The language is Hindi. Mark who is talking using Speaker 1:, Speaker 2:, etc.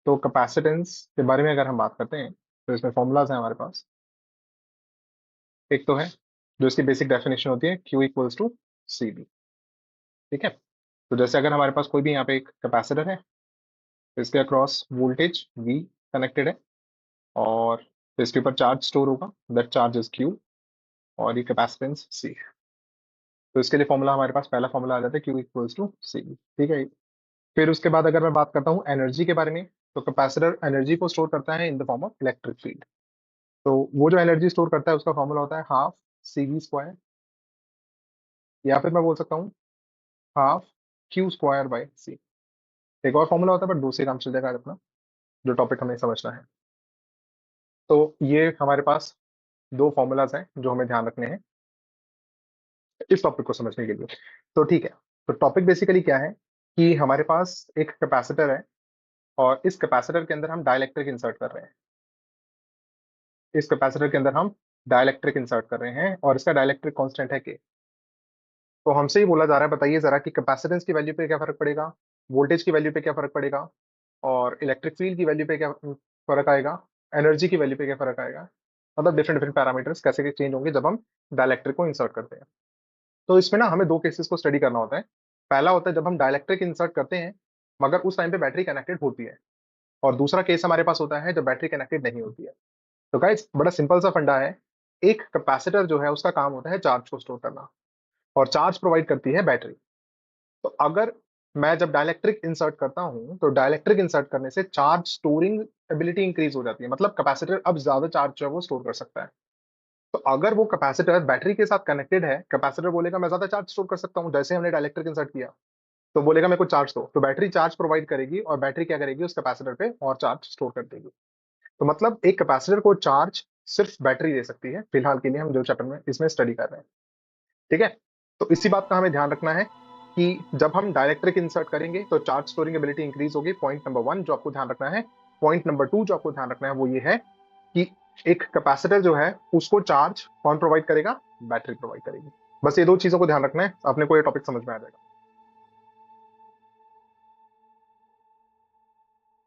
Speaker 1: तो कैपेसिटेंस के बारे में अगर हम बात करते हैं तो इसमें फॉर्मूलाज हैं हमारे पास। एक तो है जो इसकी बेसिक डेफिनेशन होती है Q equals to C B. ठीक है। तो जैसे अगर हमारे पास कोई भी यहाँ पे एक कैपेसिटर है तो इसके अक्रॉस वोल्टेज V कनेक्टेड है और इसके ऊपर चार्ज स्टोर होगा, दैट चार्ज इज Q, और ये कैपेसिटेंस C है। तो इसके लिए फॉर्मूला हमारे पास पहला फॉर्मूला आ जाता है Q equals to C B. ठीक है। फिर उसके बाद अगर मैं बात करता हूँ एनर्जी के बारे में, तो कैपेसिटर एनर्जी को स्टोर करता है in the form of electric field. तो वो जो एनर्जी स्टोर करता है उसका फॉर्मूला होता है हाफ सी वी स्क्वायर, या फिर मैं बोल सकता हूँ हाफ क्यू स्क्वायर बाई सी। एक और फॉर्मूला होता है पर दूसरे काम चल जाएगा आज अपना, जो टॉपिक हमें समझना है। तो ये हमारे पास दो फॉर्मूलाज हैं जो हमें ध्यान रखने हैं इस टॉपिक को समझने के लिए। तो ठीक है। तो टॉपिक बेसिकली क्या है कि हमारे पास एक कैपेसिटर है और इस कैपेसिटर के अंदर हम डाइलेक्ट्रिक इंसर्ट कर रहे हैं। इस कैपेसिटर के अंदर हम डाइलेक्ट्रिक इंसर्ट कर रहे हैं और इसका डाइलेक्ट्रिक कांस्टेंट है के। तो हमसे ही बोला जा रहा है, बताइए जरा कि कैपेसिटेंस की वैल्यू पे क्या फर्क पड़ेगा, वोल्टेज की वैल्यू पे क्या फर्क पड़ेगा, और इलेक्ट्रिक फील्ड की वैल्यू पे क्या फर्क आएगा, एनर्जी की वैल्यू पे क्या फर्क आएगा। मतलब डिफरेंट डिफरेंट पैरामीटर्स कैसे चेंज होंगे जब हम डाइलेक्ट्रिक को इंसर्ट करते हैं। तो इसमें ना हमें दो केसेस को स्टडी करना होता है। पहला होता है जब हम डाइलेक्ट्रिक इंसर्ट करते हैं मगर उस टाइम पे बैटरी कनेक्टेड होती है, और दूसरा केस हमारे पास होता है जब बैटरी कनेक्टेड नहीं होती है। तो गाइस बड़ा सिंपल सा फंडा है। एक कैपेसिटर जो है उसका काम होता है चार्ज को स्टोर करना, और चार्ज प्रोवाइड करती है बैटरी। तो अगर मैं जब डाइलेक्ट्रिक इंसर्ट करता हूं तो डाइलेक्ट्रिक इंसर्ट करने से चार्ज स्टोरिंग एबिलिटी इंक्रीज हो जाती है, मतलब कैपेसिटर अब ज्यादा चार्ज जो है वो स्टोर कर सकता है। तो अगर वो कैपेसिटर बैटरी के साथ कनेक्टेड है, कैपेसिटर बोलेगा मैं ज्यादा चार्ज स्टोर कर सकता हूं, जैसे हमने डाइलेक्ट्रिक इंसर्ट किया तो बोलेगा मेरे को चार्ज दो, तो बैटरी चार्ज प्रोवाइड करेगी और बैटरी क्या करेगी उस कैपेसिटर पे और चार्ज स्टोर कर देगी। तो मतलब एक कैपेसिटर को चार्ज सिर्फ बैटरी दे सकती है, फिलहाल के लिए हम जो चैप्टर में इसमें स्टडी कर रहे हैं। ठीक है। तो इसी बात का हमें ध्यान रखना है कि जब हम डायरेक्ट्रिक इंसर्ट करेंगे तो चार्ज स्टोरिंग एबिलिटी इंक्रीज होगी, पॉइंट नंबर 1 जो आपको ध्यान रखना है। पॉइंट नंबर 2 जो आपको ध्यान रखना है वो ये है कि एक कैपेसिटर जो है उसको चार्ज कौन प्रोवाइड करेगा, बैटरी प्रोवाइड करेगी। बस ये दो चीजों को ध्यान रखना है, अपने को ये टॉपिक समझ में आ जाएगा।